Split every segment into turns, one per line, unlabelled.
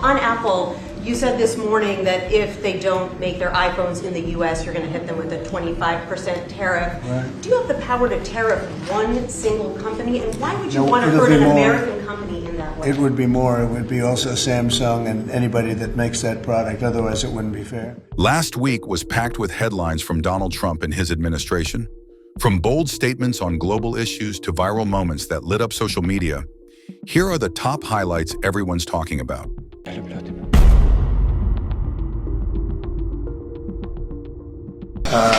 On Apple, you said this morning that if they don't make their iPhones in the U.S., you're going to hit them with a 25% tariff.
Right.
Do you have the power to tariff one single company? And why would you want to hurt an American company in that way?
It would be more. It would be also Samsung and anybody that makes that product. Otherwise, it wouldn't be fair.
Last week was packed with headlines from Donald Trump and his administration. From bold statements on global issues to viral moments that lit up social media, here are the top highlights everyone's talking about.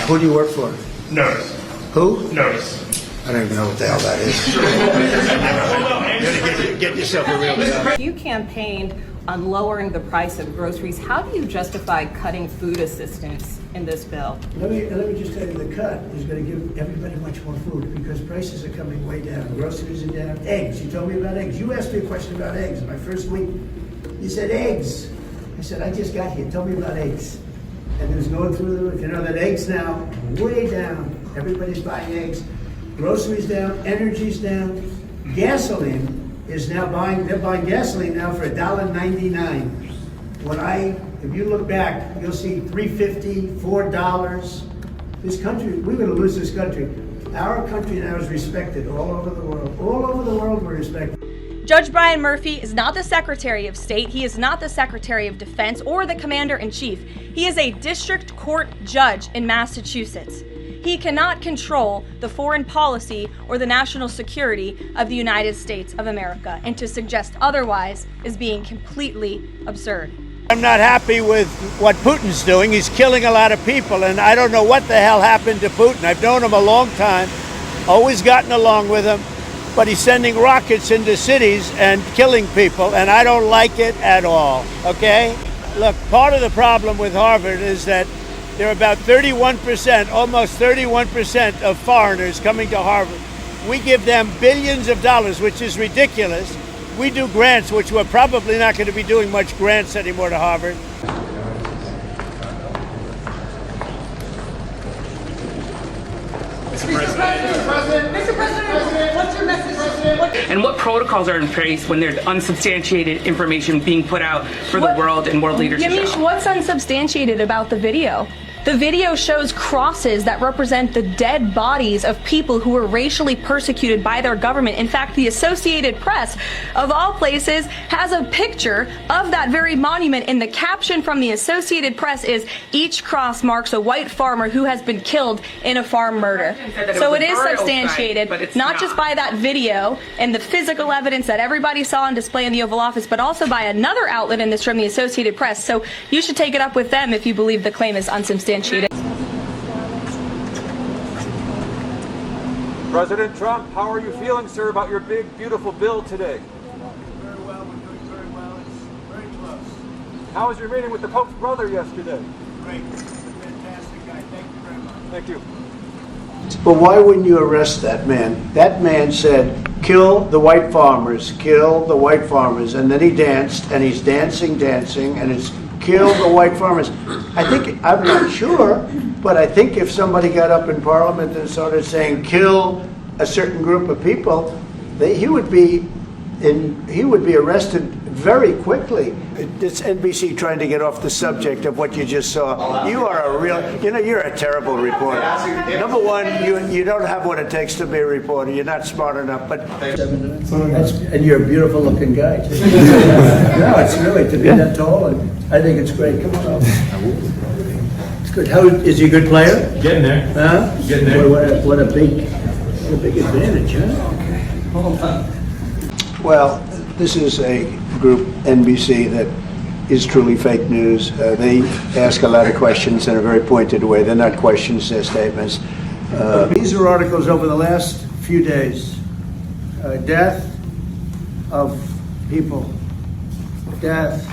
Who do you work for?
Notice.
Who?
Notice.
I don't even know what the hell that is. Get yourself a real job.
You campaigned on lowering the price of groceries. How do you justify cutting food assistance in this bill?
Let me just tell you, the cut is going to give everybody much more food because prices are coming way down. Groceries are down. Eggs. You told me about eggs. You asked me a question about eggs my first week. You said eggs. I said, I just got here. Tell me about eggs. And it was going through the roof. You know that eggs now way down. Everybody's buying eggs. Groceries down. Energy's down. Gasoline is now they're buying gasoline now for $1.99. If you look back, you'll see $3.50, $4. This country, we're going to lose this country. Our country now is respected all over the world. All over the world we're respected.
Judge Brian Murphy is not the Secretary of State. He is not the Secretary of Defense or the Commander-in-Chief. He is a district court judge in Massachusetts. He cannot control the foreign policy or the national security of the United States of America, and to suggest otherwise is being completely absurd.
I'm not happy with what Putin's doing. He's killing a lot of people, and I don't know what the hell happened to Putin. I've known him a long time, always gotten along with him, but he's sending rockets into cities and killing people, and I don't like it at all, okay? Look, part of the problem with Harvard is that there are about 31%, almost 31% of foreigners coming to Harvard. We give them billions of dollars, which is ridiculous. We do grants, which we're probably not going to be doing much grants anymore to Harvard.
Mr. President, what's your message?
And what protocols are in place when there's unsubstantiated information being put out for the world and world leadership?
Yamiche, what's unsubstantiated about the video? The video shows crosses that represent the dead bodies of people who were racially persecuted by their government. In fact, the Associated Press, of all places, has a picture of that very monument, and the caption from the Associated Press is, "Each cross marks a white farmer who has been killed in a farm murder." So it is substantiated, not just by that video and the physical evidence that everybody saw on display in the Oval Office, but also by another outlet in this from the Associated Press. So you should take it up with them if you believe the claim is unsubstantiated.
President Trump, how are you feeling, sir, about your big, beautiful bill today?
Very well. We're doing very well. It's very close.
How was your meeting with the Pope's brother yesterday?
Great. Fantastic guy. Thank you very much.
Thank you.
But why wouldn't you arrest that man? That man said, kill the white farmers, kill the white farmers. And then he danced, and he's dancing, and it's kill the white farmers. I'm not sure, but I think if somebody got up in Parliament and started saying kill a certain group of people, he would be arrested very quickly. It's NBC trying to get off the subject of what you just saw. You are you're a terrible reporter. Number one, you don't have what it takes to be a reporter. You're not smart enough, but...
And you're a beautiful looking guy, too. No, it's really, to be that tall, and I think it's great. Come on up. It's good. Is he a good player?
Getting there.
Huh?
Getting there.
What a big advantage, huh? Okay. Hold on.
Well, this is a group, NBC, that is truly fake news. They ask a lot of questions in a very pointed way. They're not questions, they're statements.
These are articles over the last few days. Death of people. Death.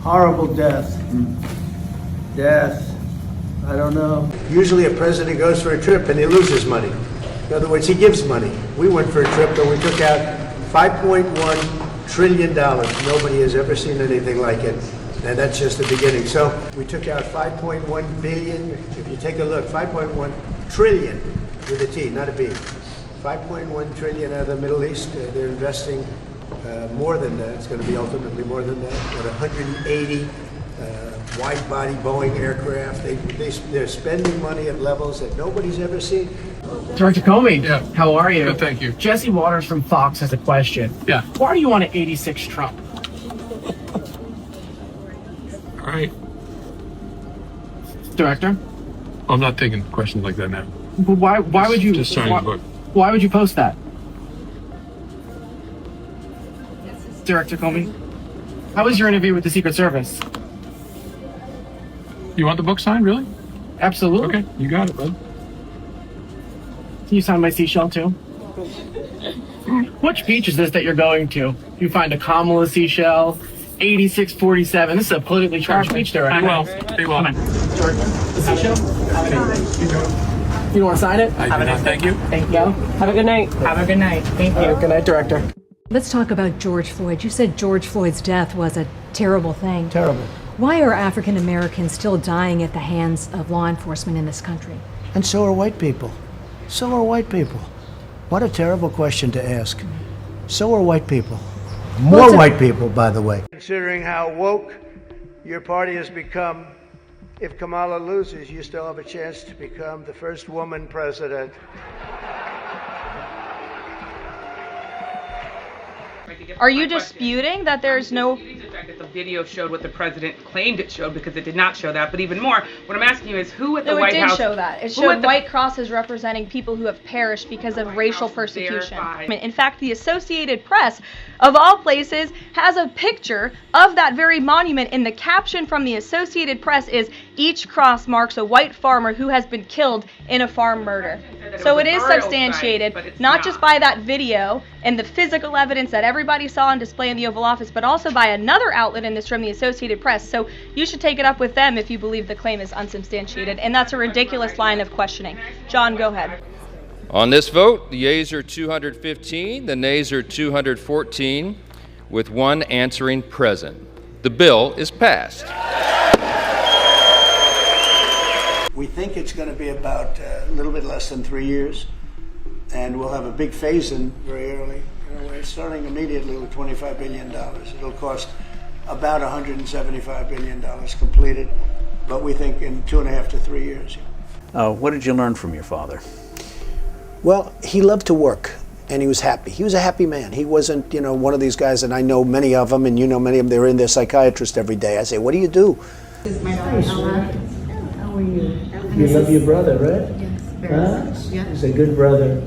Horrible death. Death. I don't know.
Usually a president goes for a trip and he loses money. In other words, he gives money. We went for a trip and we took out $5.1 trillion. Nobody has ever seen anything like it. And that's just the beginning. So we took out 5.1 billion. If you take a look, 5.1 trillion with a T, not a B. 5.1 trillion out of the Middle East. They're investing more than that. It's going to be ultimately more than that. With 180 wide-body Boeing aircraft, they're spending money at levels that nobody's ever seen.
Director Comey,
Yeah.
how are you?
Good, thank you.
Jesse Waters from Fox has a question.
Yeah.
Why do you want an 86 Trump?
All right.
Director?
I'm not taking questions like that now.
Why would you
Just signing the book.
Why would you post that? Director Comey, how was your interview with the Secret Service?
You want the book signed, really?
Absolutely.
Okay, you got it, bud.
Can you sign my seashell too? Which beach is this that you're going to? You find a Kamala seashell, 8647. This is a politically charged beach, Director.
I will. They will.
Come on. Director, the seashell? You want to sign it?
I do not. Thank you.
Thank you. Have a good night. Have a good night. Thank you. Good night, Director.
Let's talk about George Floyd. You said George Floyd's death was a terrible thing.
Terrible.
Why are African Americans still dying at the hands of law enforcement in this country?
And so are white people. So are white people. What a terrible question to ask. So are white people. More white people, by the way. Considering how woke your party has become, if Kamala loses, you still have a chance to become the first woman president.
Are you disputing that there's no...
The fact that the video showed what the president claimed it showed, because it did not show that. But even more, what I'm asking you is who at the
No,
White
it
House...
did show that. It showed white crosses representing people who have perished because of racial persecution. In fact, the Associated Press, of all places, has a picture of that very monument, and the caption from the Associated Press is, "Each cross marks a white farmer who has been killed in a farm murder." So it is substantiated, not just by that video and the physical evidence that everybody saw on display in the Oval Office, but also by another outlet in this room, the Associated Press. So you should take it up with them if you believe the claim is unsubstantiated, and that's a ridiculous line of questioning. John, go ahead.
On this vote, the yeas are 215, the nays are 214, with one answering present. The bill is passed.
We think it's going to be about a little bit less than 3 years, and we'll have a big phase-in very early. We're starting immediately with $25 billion. It'll cost about $175 billion completed, but we think in 2.5 to 3 years.
What did you learn from your father?
Well, he loved to work, and he was happy. He was a happy man. He wasn't, one of these guys, and I know many of them, and you know many of them, they're in their psychiatrist every day. I say, what do you do?
This is my daughter, Ella. How are you? You love your brother, right?
Yes, very much. Yeah.
He's a good brother.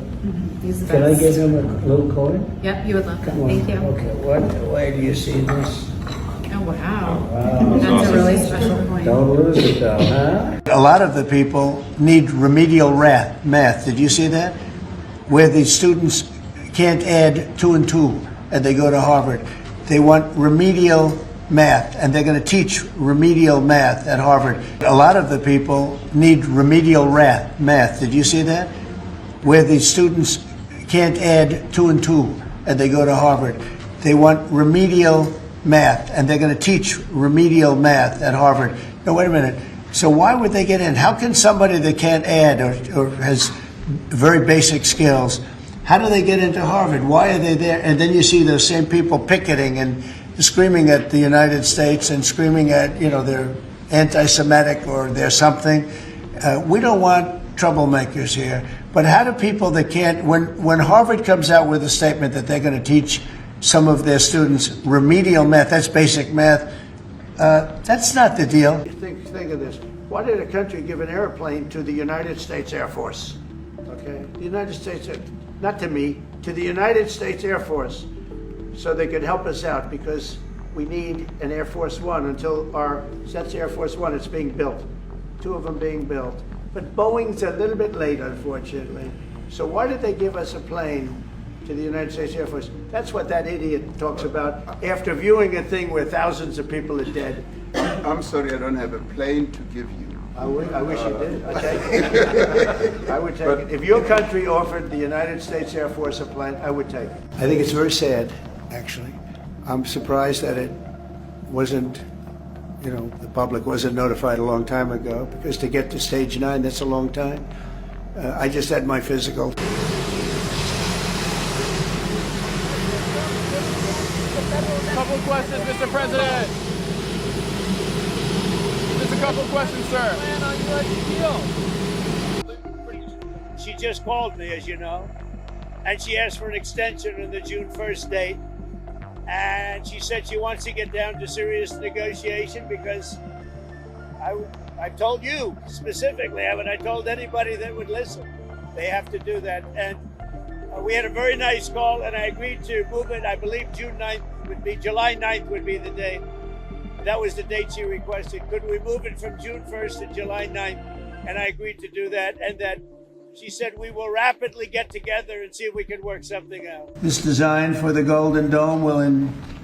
He's the
Can I
best.
give him a little coin?
Yep, you would love that.
Come on.
Thank you.
Okay, what way do you see this?
Oh, wow.
Wow.
That's a really special point.
Don't lose it though, huh?
A lot of the people need remedial math. Did you see that? Where the students can't add 2 and 2 and they go to Harvard. They want remedial math, and they're going to teach remedial math at Harvard. A lot of the people need remedial math. Did you see that? Where the students can't add 2 and 2 and they go to Harvard. They want remedial math, and they're going to teach remedial math at Harvard. No, wait a minute. So why would they get in? How can somebody that can't add or has very basic skills, how do they get into Harvard? Why are they there? And then you see those same people picketing and screaming at the United States and screaming at, they're anti-Semitic or they're something. We don't want troublemakers here. But how do people that can't, when Harvard comes out with a statement that they're going to teach some of their students remedial math, that's basic math, that's not the deal. Think of this. Why did a country give an airplane to the United States Air Force? Okay, the United States, not to me, to the United States Air Force, so they could help us out, because we need an Air Force One until that's Air Force One, it's being built. 2 of them being built. But Boeing's a little bit late, unfortunately. So why did they give us a plane to the United States Air Force? That's what that idiot talks about after viewing a thing where thousands of people are dead.
I'm sorry, I don't have a plane to give you.
I wish you did. I'd take it. I would take it. If your country offered the United States Air Force a plane, I would take it. I think it's very sad, actually. I'm surprised that it wasn't, the public wasn't notified a long time ago, because to get to stage 9, that's a long time. I just had my physical.
Couple of questions, Mr. President. Just a couple of questions, sir. Plan on U.S. deal.
She just called me, as you know, and she asked for an extension on the June 1st date. And she said she wants to get down to serious negotiation because I told you specifically, haven't I told anybody that would listen? They have to do that. And we had a very nice call, and I agreed to move it. I believe July 9th would be the date. That was the date she requested. Could we move it from June 1st to July 9th? And I agreed to do that. And that she said we will rapidly get together and see if we can work something out.
This design for the Golden Dome will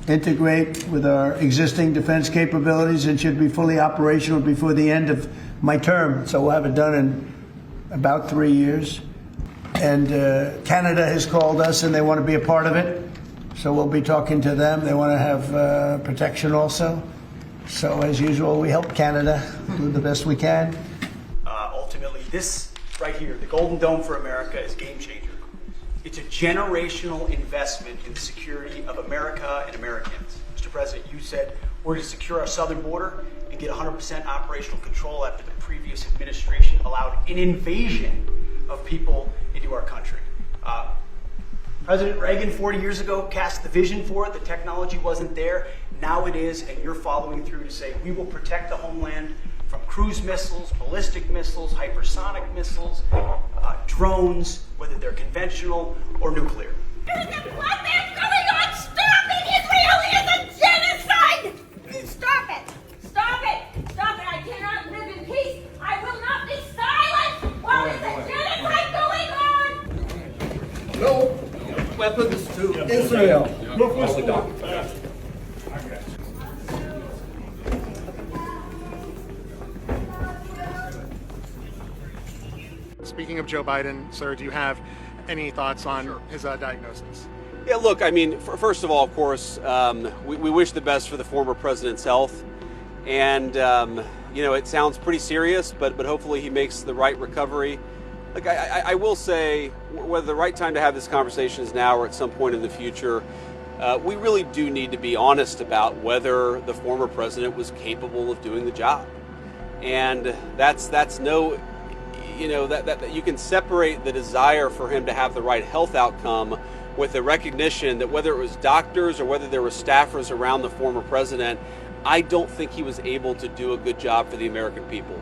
integrate with our existing defense capabilities and should be fully operational before the end of my term. So we'll have it done in about 3 years. And Canada has called us and they want to be a part of it. So we'll be talking to them. They want to have protection also. So as usual, we help Canada do the best we can.
Ultimately, this right here, the Golden Dome for America, is game changer. It's a generational investment in the security of America and Americans. Mr. President, you said we're to secure our southern border and get 100% operational control after the previous administration allowed an invasion of people into our country. President Reagan 40 years ago cast the vision for it. The technology wasn't there. Now it is, and you're following through to say we will protect the homeland from cruise missiles, ballistic missiles, hypersonic missiles, drones, whether they're conventional or nuclear.
What is going on? Stop it! Israel is a genocide! Stop it! Stop it! Stop it! I cannot live in peace! I will not be silent while there's a genocide going on!
No weapons to Israel.
Speaking of Joe Biden, sir, do you have any thoughts on his diagnosis?
Yeah, look, I mean, first of all, of course, we wish the best for the former president's health. And, you know, it sounds pretty serious, but hopefully he makes the right recovery. Like, I will say, whether the right time to have this conversation is now or at some point in the future, we really do need to be honest about whether the former president was capable of doing the job. And that's no... You know, that you can separate the desire for him to have the right health outcome with the recognition that whether it was doctors or whether there were staffers around the former president, I don't think he was able to do a good job for the American people.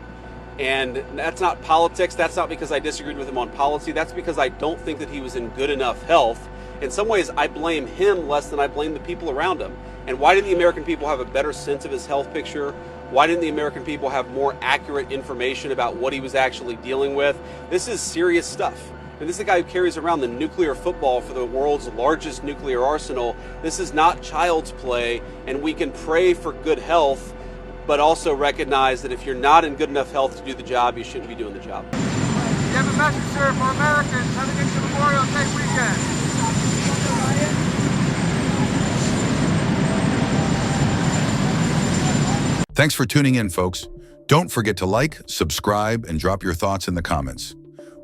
And that's not politics. That's not because I disagreed with him on policy. That's because I don't think that he was in good enough health. In some ways, I blame him less than I blame the people around him. And why didn't the American people have a better sense of his health picture? Why didn't the American people have more accurate information about what he was actually dealing with? This is serious stuff. And this is the guy who carries around the nuclear football for the world's largest nuclear arsenal. This is not child's play, and we can pray for good health, but also recognize that if you're not in good enough health to do the job, you shouldn't be doing the job.
You have a message, sir, for Americans heading into Memorial Day weekend.
Thanks for tuning in, folks. Don't forget to like, subscribe, and drop your thoughts in the comments.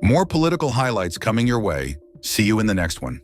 More political highlights coming your way. See you in the next one.